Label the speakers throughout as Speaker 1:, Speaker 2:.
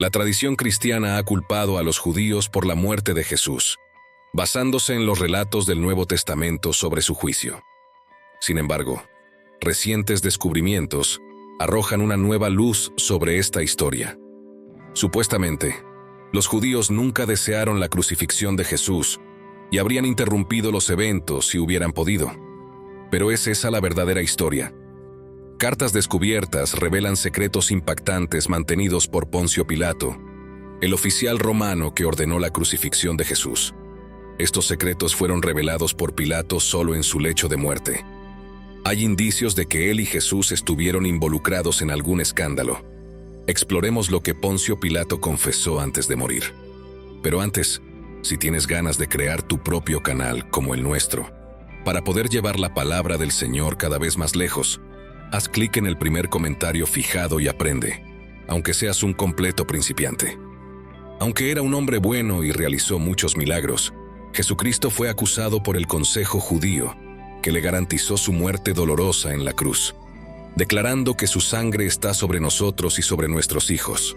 Speaker 1: La tradición cristiana ha culpado a los judíos por la muerte de Jesús, basándose en los relatos del Nuevo Testamento sobre su juicio. Sin embargo, recientes descubrimientos arrojan una nueva luz sobre esta historia. Supuestamente, los judíos nunca desearon la crucifixión de Jesús y habrían interrumpido los eventos si hubieran podido. Pero ¿es esa la verdadera historia? Cartas descubiertas revelan secretos impactantes mantenidos por Poncio Pilato, el oficial romano que ordenó la crucifixión de Jesús. Estos secretos fueron revelados por Pilato solo en su lecho de muerte. Hay indicios de que él y Jesús estuvieron involucrados en algún escándalo. Exploremos lo que Poncio Pilato confesó antes de morir. Pero antes, si tienes ganas de crear tu propio canal como el nuestro, para poder llevar la palabra del Señor cada vez más lejos, haz clic en el primer comentario fijado y aprende, aunque seas un completo principiante. Aunque era un hombre bueno y realizó muchos milagros, Jesucristo fue acusado por el Consejo Judío, que le garantizó su muerte dolorosa en la cruz, declarando que su sangre está sobre nosotros y sobre nuestros hijos.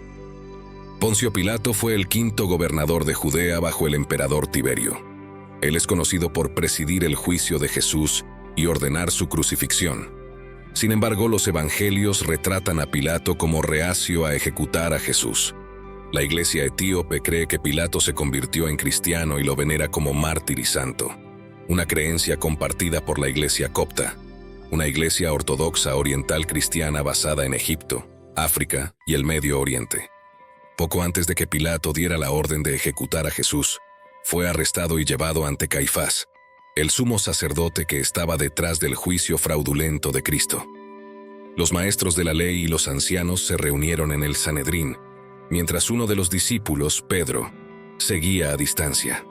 Speaker 1: Poncio Pilato fue el quinto gobernador de Judea bajo el emperador Tiberio. Él es conocido por presidir el juicio de Jesús y ordenar su crucifixión. Sin embargo, los evangelios retratan a Pilato como reacio a ejecutar a Jesús. La iglesia etíope cree que Pilato se convirtió en cristiano y lo venera como mártir y santo, una creencia compartida por la iglesia copta, una iglesia ortodoxa oriental cristiana basada en Egipto, África y el Medio Oriente. Poco antes de que Pilato diera la orden de ejecutar a Jesús, fue arrestado y llevado ante Caifás, el sumo sacerdote que estaba detrás del juicio fraudulento de Cristo. Los maestros de la ley y los ancianos se reunieron en el Sanedrín, mientras uno de los discípulos, Pedro, seguía a distancia.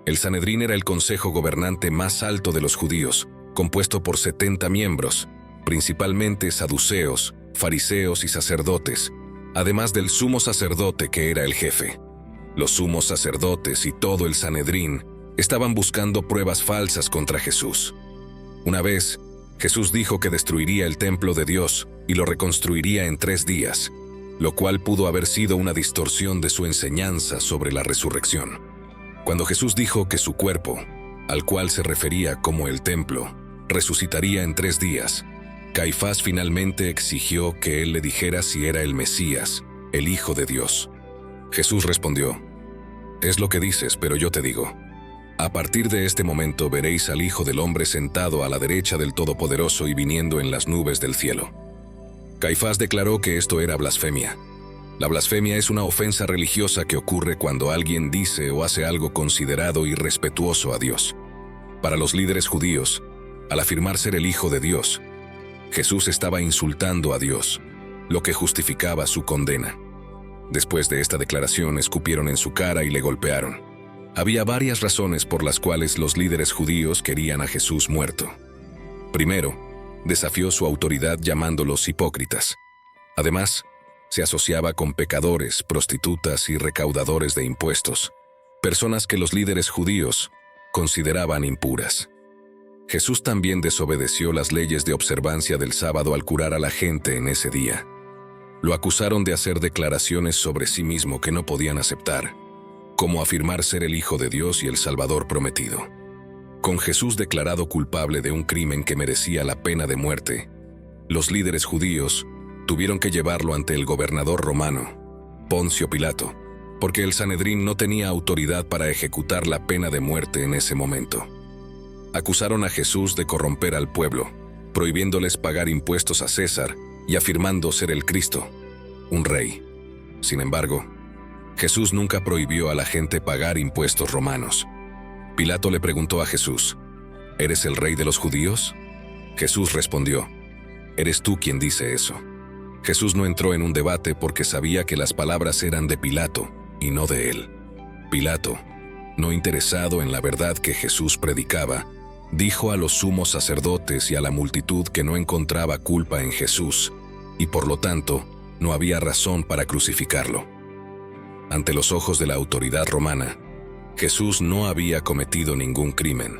Speaker 1: El Sanedrín era el consejo gobernante más alto de los judíos, compuesto por 70 miembros, principalmente saduceos, fariseos y sacerdotes, además del sumo sacerdote que era el jefe. Los sumos sacerdotes y todo el Sanedrín estaban buscando pruebas falsas contra Jesús. Una vez, Jesús dijo que destruiría el templo de Dios y lo reconstruiría en 3 días, lo cual pudo haber sido una distorsión de su enseñanza sobre la resurrección. Cuando Jesús dijo que su cuerpo, al cual se refería como el templo, resucitaría en 3 días, Caifás finalmente exigió que él le dijera si era el Mesías, el Hijo de Dios. Jesús respondió: «Es lo que dices, pero yo te digo, a partir de este momento veréis al Hijo del Hombre sentado a la derecha del Todopoderoso y viniendo en las nubes del cielo». Caifás declaró que esto era blasfemia. La blasfemia es una ofensa religiosa que ocurre cuando alguien dice o hace algo considerado irrespetuoso a Dios. Para los líderes judíos, al afirmar ser el Hijo de Dios, Jesús estaba insultando a Dios, lo que justificaba su condena. Después de esta declaración, escupieron en su cara y le golpearon. Había varias razones por las cuales los líderes judíos querían a Jesús muerto. Primero, desafió su autoridad llamándolos hipócritas. Además, se asociaba con pecadores, prostitutas y recaudadores de impuestos, personas que los líderes judíos consideraban impuras. Jesús también desobedeció las leyes de observancia del sábado al curar a la gente en ese día. Lo acusaron de hacer declaraciones sobre sí mismo que no podían aceptar, como afirmar ser el Hijo de Dios y el Salvador prometido. Con Jesús declarado culpable de un crimen que merecía la pena de muerte, los líderes judíos tuvieron que llevarlo ante el gobernador romano, Poncio Pilato, porque el Sanedrín no tenía autoridad para ejecutar la pena de muerte en ese momento. Acusaron a Jesús de corromper al pueblo, prohibiéndoles pagar impuestos a César y afirmando ser el Cristo, un rey. Sin embargo, Jesús nunca prohibió a la gente pagar impuestos romanos. Pilato le preguntó a Jesús: ¿Eres el rey de los judíos? Jesús respondió: ¿Eres tú quien dice eso? Jesús no entró en un debate porque sabía que las palabras eran de Pilato y no de él. Pilato, no interesado en la verdad que Jesús predicaba, dijo a los sumos sacerdotes y a la multitud que no encontraba culpa en Jesús y por lo tanto no había razón para crucificarlo. Ante los ojos de la autoridad romana, Jesús no había cometido ningún crimen.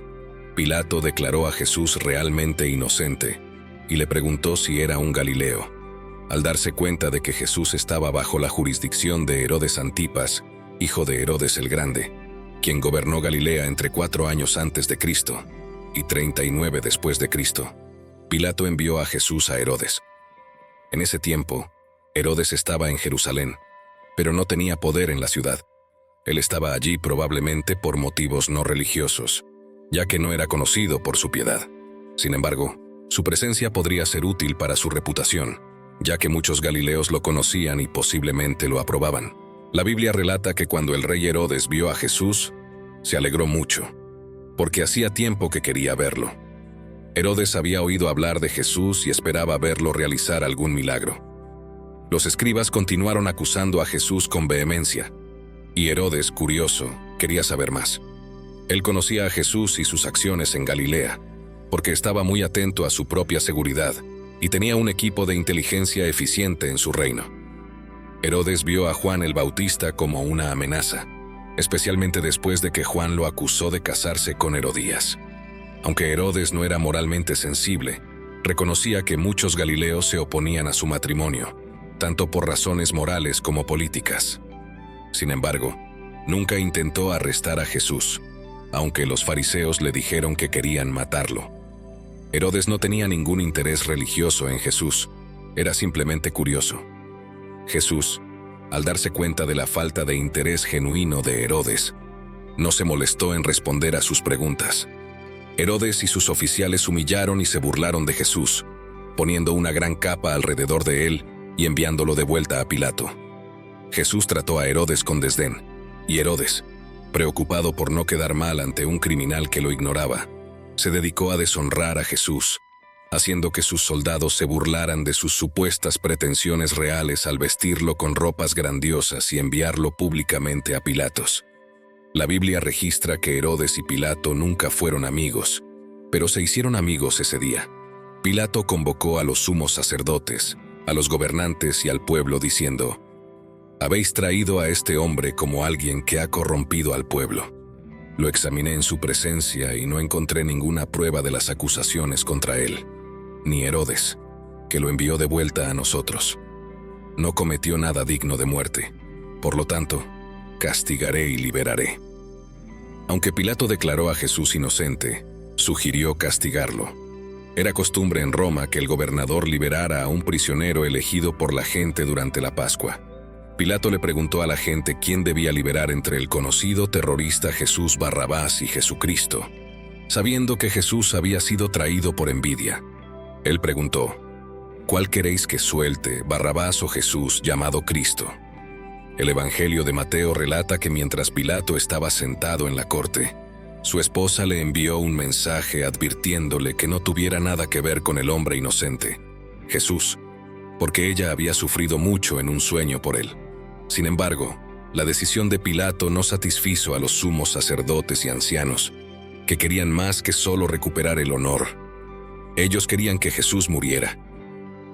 Speaker 1: Pilato declaró a Jesús realmente inocente y le preguntó si era un Galileo. Al darse cuenta de que Jesús estaba bajo la jurisdicción de Herodes Antipas, hijo de Herodes el Grande, quien gobernó Galilea entre 4 años antes de Cristo y 39 después de Cristo, Pilato envió a Jesús a Herodes. En ese tiempo, Herodes estaba en Jerusalén, pero no tenía poder en la ciudad. Él estaba allí probablemente por motivos no religiosos, ya que no era conocido por su piedad. Sin embargo, su presencia podría ser útil para su reputación, ya que muchos galileos lo conocían y posiblemente lo aprobaban. La Biblia relata que cuando el rey Herodes vio a Jesús, se alegró mucho, porque hacía tiempo que quería verlo. Herodes había oído hablar de Jesús y esperaba verlo realizar algún milagro. Los escribas continuaron acusando a Jesús con vehemencia, y Herodes, curioso, quería saber más. Él conocía a Jesús y sus acciones en Galilea, porque estaba muy atento a su propia seguridad y tenía un equipo de inteligencia eficiente en su reino. Herodes vio a Juan el Bautista como una amenaza, especialmente después de que Juan lo acusó de casarse con Herodías. Aunque Herodes no era moralmente sensible, reconocía que muchos galileos se oponían a su matrimonio, tanto por razones morales como políticas. Sin embargo, nunca intentó arrestar a Jesús, aunque los fariseos le dijeron que querían matarlo. Herodes no tenía ningún interés religioso en Jesús, era simplemente curioso. Jesús, al darse cuenta de la falta de interés genuino de Herodes, no se molestó en responder a sus preguntas. Herodes y sus oficiales humillaron y se burlaron de Jesús, poniendo una gran capa alrededor de él y enviándolo de vuelta a Pilato. Jesús trató a Herodes con desdén, y Herodes, preocupado por no quedar mal ante un criminal que lo ignoraba, se dedicó a deshonrar a Jesús, haciendo que sus soldados se burlaran de sus supuestas pretensiones reales al vestirlo con ropas grandiosas y enviarlo públicamente a Pilatos. La Biblia registra que Herodes y Pilato nunca fueron amigos, pero se hicieron amigos ese día. Pilato convocó a los sumos sacerdotes, a los gobernantes y al pueblo diciendo: «Habéis traído a este hombre como alguien que ha corrompido al pueblo. Lo examiné en su presencia y no encontré ninguna prueba de las acusaciones contra él, ni Herodes, que lo envió de vuelta a nosotros. No cometió nada digno de muerte. Por lo tanto, castigaré y liberaré». Aunque Pilato declaró a Jesús inocente, sugirió castigarlo. Era costumbre en Roma que el gobernador liberara a un prisionero elegido por la gente durante la Pascua. Pilato le preguntó a la gente quién debía liberar entre el conocido terrorista Jesús Barrabás y Jesucristo, sabiendo que Jesús había sido traído por envidia. Él preguntó: «¿Cuál queréis que suelte, Barrabás o Jesús llamado Cristo?». El Evangelio de Mateo relata que mientras Pilato estaba sentado en la corte, su esposa le envió un mensaje advirtiéndole que no tuviera nada que ver con el hombre inocente, Jesús, porque ella había sufrido mucho en un sueño por él. Sin embargo, la decisión de Pilato no satisfizo a los sumos sacerdotes y ancianos, que querían más que solo recuperar el honor. Ellos querían que Jesús muriera.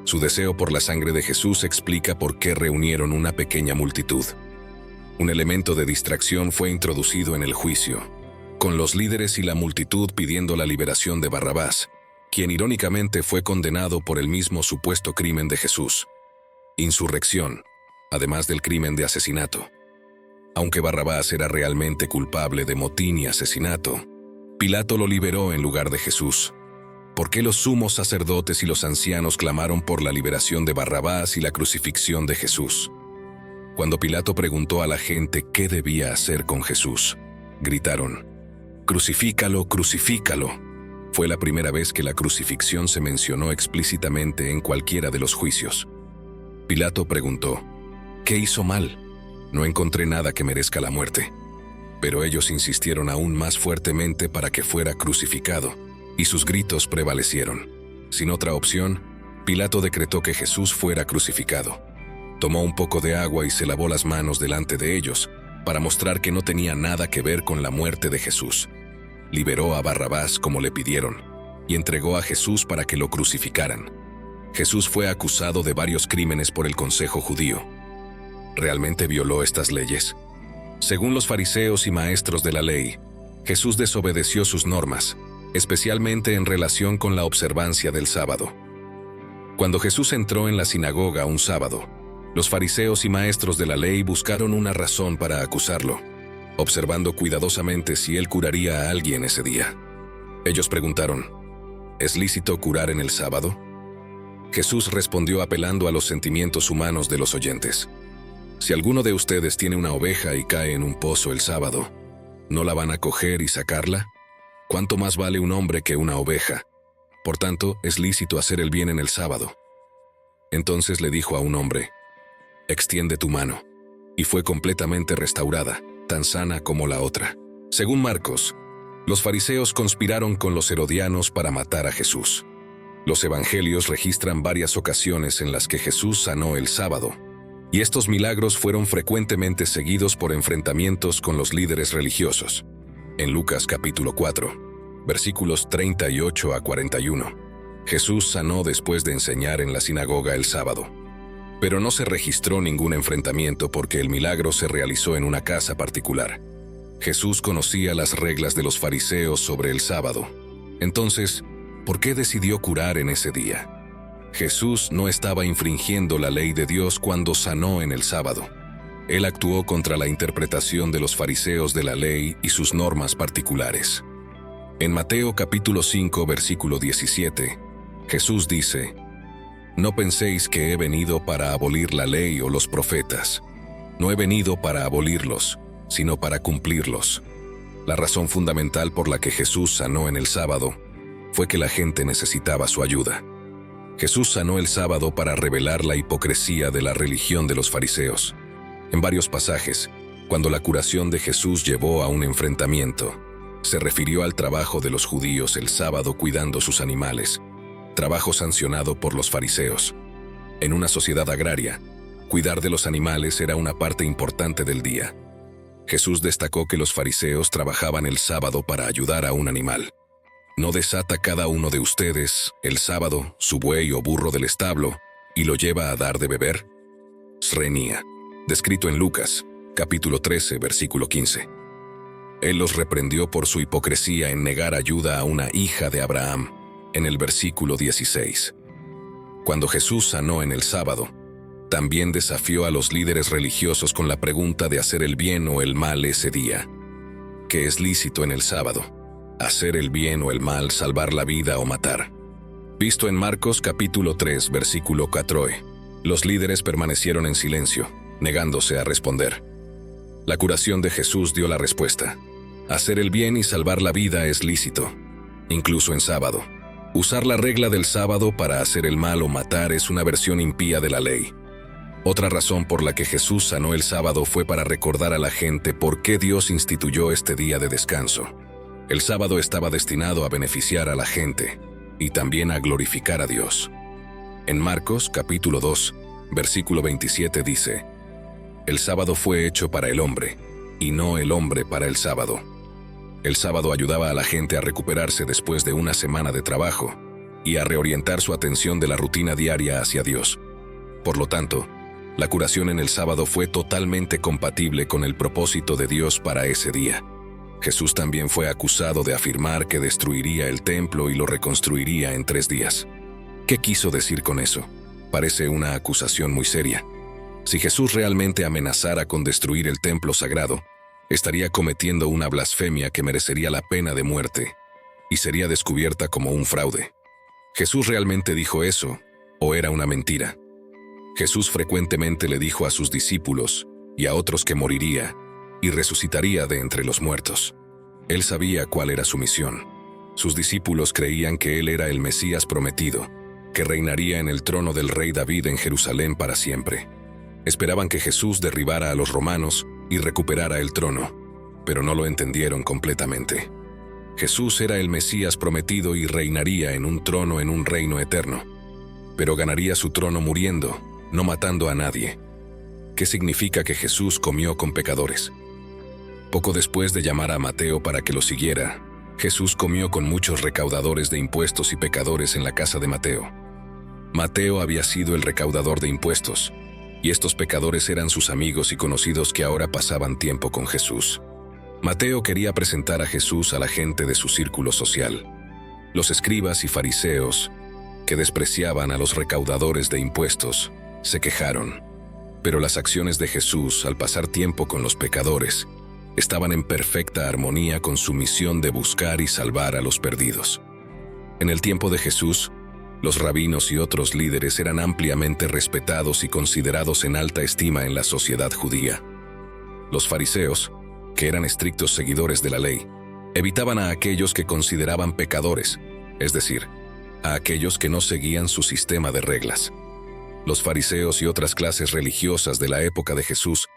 Speaker 1: Su deseo por la sangre de Jesús explica por qué reunieron una pequeña multitud. Un elemento de distracción fue introducido en el juicio, con los líderes y la multitud pidiendo la liberación de Barrabás, quien irónicamente fue condenado por el mismo supuesto crimen de Jesús: insurrección, además del crimen de asesinato. Aunque Barrabás era realmente culpable de motín y asesinato, Pilato lo liberó en lugar de Jesús. ¿Por qué los sumos sacerdotes y los ancianos clamaron por la liberación de Barrabás y la crucifixión de Jesús? Cuando Pilato preguntó a la gente qué debía hacer con Jesús, gritaron: «¡Crucifícalo, crucifícalo!». Fue la primera vez que la crucifixión se mencionó explícitamente en cualquiera de los juicios. Pilato preguntó: «¿Qué hizo mal? No encontré nada que merezca la muerte». Pero ellos insistieron aún más fuertemente para que fuera crucificado, y sus gritos prevalecieron. Sin otra opción, Pilato decretó que Jesús fuera crucificado. Tomó un poco de agua y se lavó las manos delante de ellos, para mostrar que no tenía nada que ver con la muerte de Jesús. Liberó a Barrabás como le pidieron, y entregó a Jesús para que lo crucificaran. Jesús fue acusado de varios crímenes por el Consejo Judío. ¿Realmente violó estas leyes? Según los fariseos y maestros de la ley, Jesús desobedeció sus normas, especialmente en relación con la observancia del sábado. Cuando Jesús entró en la sinagoga un sábado, los fariseos y maestros de la ley buscaron una razón para acusarlo, observando cuidadosamente si él curaría a alguien ese día. Ellos preguntaron, ¿es lícito curar en el sábado? Jesús respondió apelando a los sentimientos humanos de los oyentes. Si alguno de ustedes tiene una oveja y cae en un pozo el sábado, ¿no la van a coger y sacarla? ¿Cuánto más vale un hombre que una oveja? Por tanto, es lícito hacer el bien en el sábado. Entonces le dijo a un hombre, extiende tu mano. Y fue completamente restaurada, tan sana como la otra. Según Marcos, los fariseos conspiraron con los herodianos para matar a Jesús. Los evangelios registran varias ocasiones en las que Jesús sanó el sábado, y estos milagros fueron frecuentemente seguidos por enfrentamientos con los líderes religiosos. En Lucas capítulo 4, versículos 38 a 41, Jesús sanó después de enseñar en la sinagoga el sábado. Pero no se registró ningún enfrentamiento porque el milagro se realizó en una casa particular. Jesús conocía las reglas de los fariseos sobre el sábado. Entonces, ¿por qué decidió curar en ese día? Jesús no estaba infringiendo la ley de Dios cuando sanó en el sábado. Él actuó contra la interpretación de los fariseos de la ley y sus normas particulares. En Mateo capítulo 5, versículo 17, Jesús dice, no penséis que he venido para abolir la ley o los profetas. No he venido para abolirlos, sino para cumplirlos. La razón fundamental por la que Jesús sanó en el sábado fue que la gente necesitaba su ayuda. Jesús sanó el sábado para revelar la hipocresía de la religión de los fariseos. En varios pasajes, cuando la curación de Jesús llevó a un enfrentamiento, se refirió al trabajo de los judíos el sábado cuidando sus animales, trabajo sancionado por los fariseos. En una sociedad agraria, cuidar de los animales era una parte importante del día. Jesús destacó que los fariseos trabajaban el sábado para ayudar a un animal. ¿No desata cada uno de ustedes, el sábado, su buey o burro del establo, y lo lleva a dar de beber? Srenía, descrito en Lucas, capítulo 13, versículo 15. Él los reprendió por su hipocresía en negar ayuda a una hija de Abraham, en el versículo 16. Cuando Jesús sanó en el sábado, también desafió a los líderes religiosos con la pregunta de hacer el bien o el mal ese día. ¿Qué es lícito en el sábado? ¿Hacer el bien o el mal, salvar la vida o matar? Visto en Marcos capítulo 3, versículo 4, los líderes permanecieron en silencio, negándose a responder. La curación de Jesús dio la respuesta. Hacer el bien y salvar la vida es lícito, incluso en sábado. Usar la regla del sábado para hacer el mal o matar es una versión impía de la ley. Otra razón por la que Jesús sanó el sábado fue para recordar a la gente por qué Dios instituyó este día de descanso. El sábado estaba destinado a beneficiar a la gente y también a glorificar a Dios. En Marcos capítulo 2, versículo 27 dice, el sábado fue hecho para el hombre, y no el hombre para el sábado. El sábado ayudaba a la gente a recuperarse después de una semana de trabajo y a reorientar su atención de la rutina diaria hacia Dios. Por lo tanto, la curación en el sábado fue totalmente compatible con el propósito de Dios para ese día. Jesús también fue acusado de afirmar que destruiría el templo y lo reconstruiría en 3 días. ¿Qué quiso decir con eso? Parece una acusación muy seria. Si Jesús realmente amenazara con destruir el templo sagrado, estaría cometiendo una blasfemia que merecería la pena de muerte y sería descubierta como un fraude. ¿Jesús realmente dijo eso o era una mentira? Jesús frecuentemente le dijo a sus discípulos y a otros que moriría y resucitaría de entre los muertos. Él sabía cuál era su misión. Sus discípulos creían que él era el Mesías prometido, que reinaría en el trono del rey David en Jerusalén para siempre. Esperaban que Jesús derribara a los romanos y recuperara el trono, pero no lo entendieron completamente. Jesús era el Mesías prometido y reinaría en un trono en un reino eterno, pero ganaría su trono muriendo, no matando a nadie. ¿Qué significa que Jesús comió con pecadores? Poco después de llamar a Mateo para que lo siguiera, Jesús comió con muchos recaudadores de impuestos y pecadores en la casa de Mateo. Mateo había sido el recaudador de impuestos, y estos pecadores eran sus amigos y conocidos que ahora pasaban tiempo con Jesús. Mateo quería presentar a Jesús a la gente de su círculo social. Los escribas y fariseos que despreciaban a los recaudadores de impuestos, se quejaron. Pero las acciones de Jesús al pasar tiempo con los pecadores estaban en perfecta armonía con su misión de buscar y salvar a los perdidos. En el tiempo de Jesús, los rabinos y otros líderes eran ampliamente respetados y considerados en alta estima en la sociedad judía. Los fariseos, que eran estrictos seguidores de la ley, evitaban a aquellos que consideraban pecadores, es decir, a aquellos que no seguían su sistema de reglas. Los fariseos y otras clases religiosas de la época de Jesús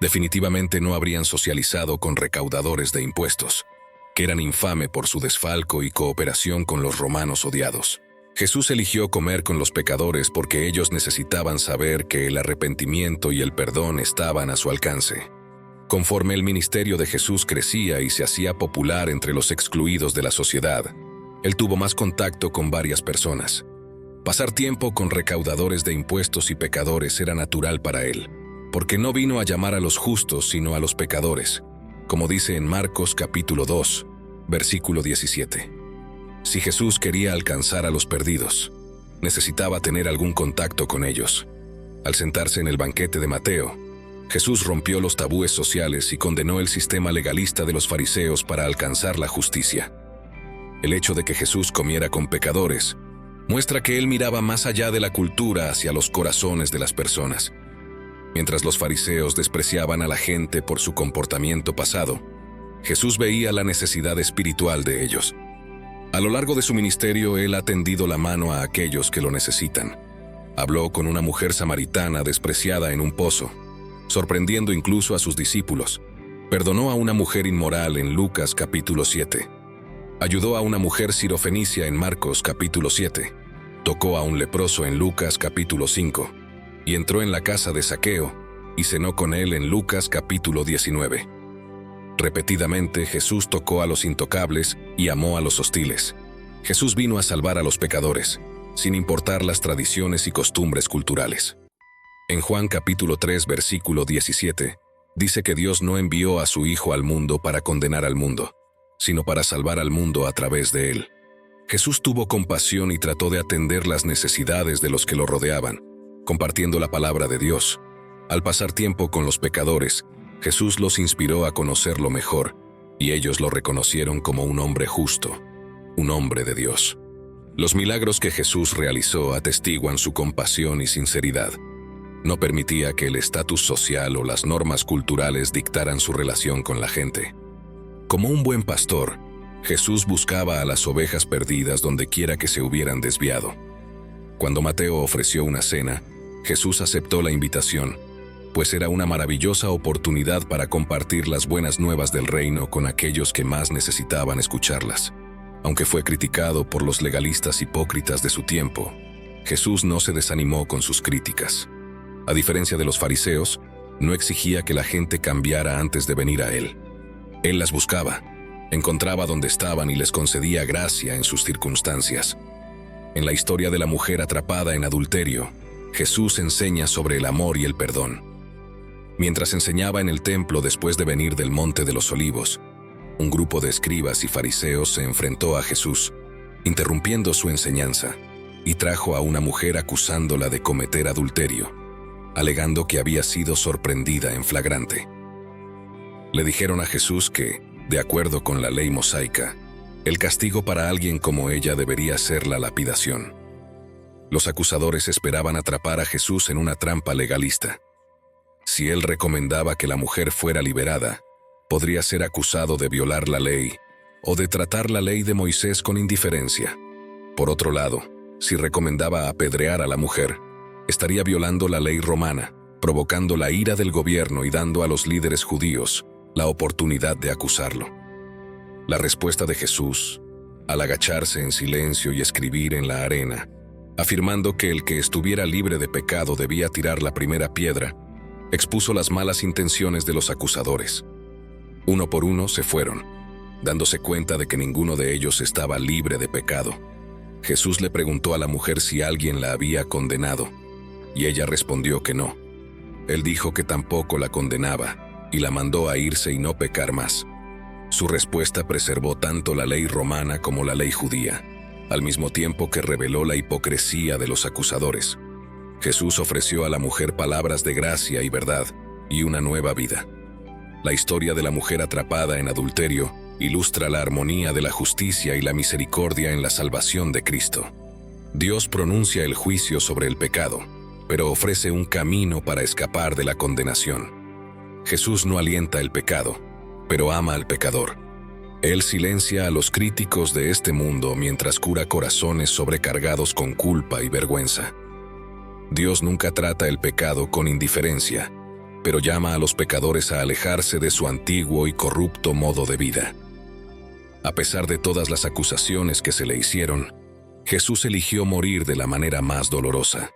Speaker 1: definitivamente no habrían socializado con recaudadores de impuestos, que eran infame por su desfalco y cooperación con los romanos odiados. Jesús eligió comer con los pecadores porque ellos necesitaban saber que el arrepentimiento y el perdón estaban a su alcance. Conforme el ministerio de Jesús crecía y se hacía popular entre los excluidos de la sociedad, él tuvo más contacto con varias personas. Pasar tiempo con recaudadores de impuestos y pecadores era natural para él, porque no vino a llamar a los justos sino a los pecadores, como dice en Marcos capítulo 2, versículo 17. Si Jesús quería alcanzar a los perdidos, necesitaba tener algún contacto con ellos. Al sentarse en el banquete de Mateo, Jesús rompió los tabúes sociales y condenó el sistema legalista de los fariseos para alcanzar la justicia. El hecho de que Jesús comiera con pecadores muestra que él miraba más allá de la cultura hacia los corazones de las personas. Mientras los fariseos despreciaban a la gente por su comportamiento pasado, Jesús veía la necesidad espiritual de ellos. A lo largo de su ministerio, él ha tendido la mano a aquellos que lo necesitan. Habló con una mujer samaritana despreciada en un pozo, sorprendiendo incluso a sus discípulos. Perdonó a una mujer inmoral en Lucas capítulo 7. Ayudó a una mujer sirofenicia en Marcos capítulo 7. Tocó a un leproso en Lucas capítulo 5. Y entró en la casa de Zaqueo y cenó con él en Lucas capítulo 19. Repetidamente Jesús tocó a los intocables y amó a los hostiles. Jesús vino a salvar a los pecadores, sin importar las tradiciones y costumbres culturales. En Juan capítulo 3 versículo 17, dice que Dios no envió a su Hijo al mundo para condenar al mundo, sino para salvar al mundo a través de él. Jesús tuvo compasión y trató de atender las necesidades de los que lo rodeaban, compartiendo la palabra de Dios. Al pasar tiempo con los pecadores, Jesús los inspiró a conocerlo mejor, y ellos lo reconocieron como un hombre justo, un hombre de Dios. Los milagros que Jesús realizó atestiguan su compasión y sinceridad. No permitía que el estatus social o las normas culturales dictaran su relación con la gente. Como un buen pastor, Jesús buscaba a las ovejas perdidas donde quiera que se hubieran desviado. Cuando Mateo ofreció una cena, Jesús aceptó la invitación, pues era una maravillosa oportunidad para compartir las buenas nuevas del reino con aquellos que más necesitaban escucharlas. Aunque fue criticado por los legalistas hipócritas de su tiempo, Jesús no se desanimó con sus críticas. A diferencia de los fariseos, no exigía que la gente cambiara antes de venir a él. Él las buscaba, encontraba dónde estaban y les concedía gracia en sus circunstancias. En la historia de la mujer atrapada en adulterio, Jesús enseña sobre el amor y el perdón. Mientras enseñaba en el templo después de venir del Monte de los Olivos, un grupo de escribas y fariseos se enfrentó a Jesús, interrumpiendo su enseñanza, y trajo a una mujer acusándola de cometer adulterio, alegando que había sido sorprendida en flagrante. Le dijeron a Jesús que, de acuerdo con la ley mosaica, el castigo para alguien como ella debería ser la lapidación. Los acusadores esperaban atrapar a Jesús en una trampa legalista. Si él recomendaba que la mujer fuera liberada, podría ser acusado de violar la ley o de tratar la ley de Moisés con indiferencia. Por otro lado, si recomendaba apedrear a la mujer, estaría violando la ley romana, provocando la ira del gobierno y dando a los líderes judíos la oportunidad de acusarlo. La respuesta de Jesús, al agacharse en silencio y escribir en la arena, afirmando que el que estuviera libre de pecado debía tirar la primera piedra, expuso las malas intenciones de los acusadores. Uno por uno se fueron, dándose cuenta de que ninguno de ellos estaba libre de pecado. Jesús le preguntó a la mujer si alguien la había condenado, y ella respondió que no. Él dijo que tampoco la condenaba, y la mandó a irse y no pecar más. Su respuesta preservó tanto la ley romana como la ley judía. al mismo tiempo que reveló la hipocresía de los acusadores. Jesús ofreció a la mujer palabras de gracia y verdad y una nueva vida. La historia de la mujer atrapada en adulterio ilustra la armonía de la justicia y la misericordia en la salvación de Cristo. Dios pronuncia el juicio sobre el pecado, pero ofrece un camino para escapar de la condenación. Jesús no alienta el pecado, pero ama al pecador. Él silencia a los críticos de este mundo mientras cura corazones sobrecargados con culpa y vergüenza. Dios nunca trata el pecado con indiferencia, pero llama a los pecadores a alejarse de su antiguo y corrupto modo de vida. A pesar de todas las acusaciones que se le hicieron, Jesús eligió morir de la manera más dolorosa.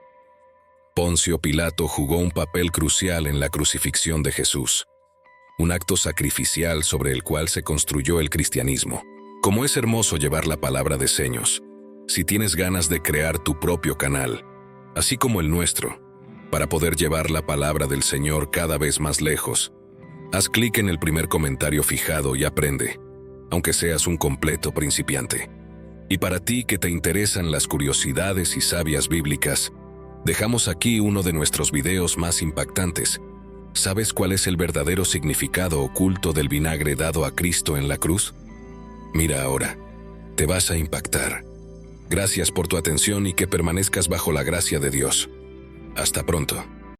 Speaker 1: Poncio Pilato jugó un papel crucial en la crucifixión de Jesús, un acto sacrificial sobre el cual se construyó el cristianismo. Como es hermoso llevar la palabra de seños, si tienes ganas de crear tu propio canal, así como el nuestro, para poder llevar la palabra del Señor cada vez más lejos, haz clic en el primer comentario fijado y aprende, aunque seas un completo principiante. Y para ti que te interesan las curiosidades y sabias bíblicas, dejamos aquí uno de nuestros videos más impactantes. ¿Sabes cuál es el verdadero significado oculto del vinagre dado a Cristo en la cruz? Mira ahora, te vas a impactar. Gracias por tu atención y que permanezcas bajo la gracia de Dios. Hasta pronto.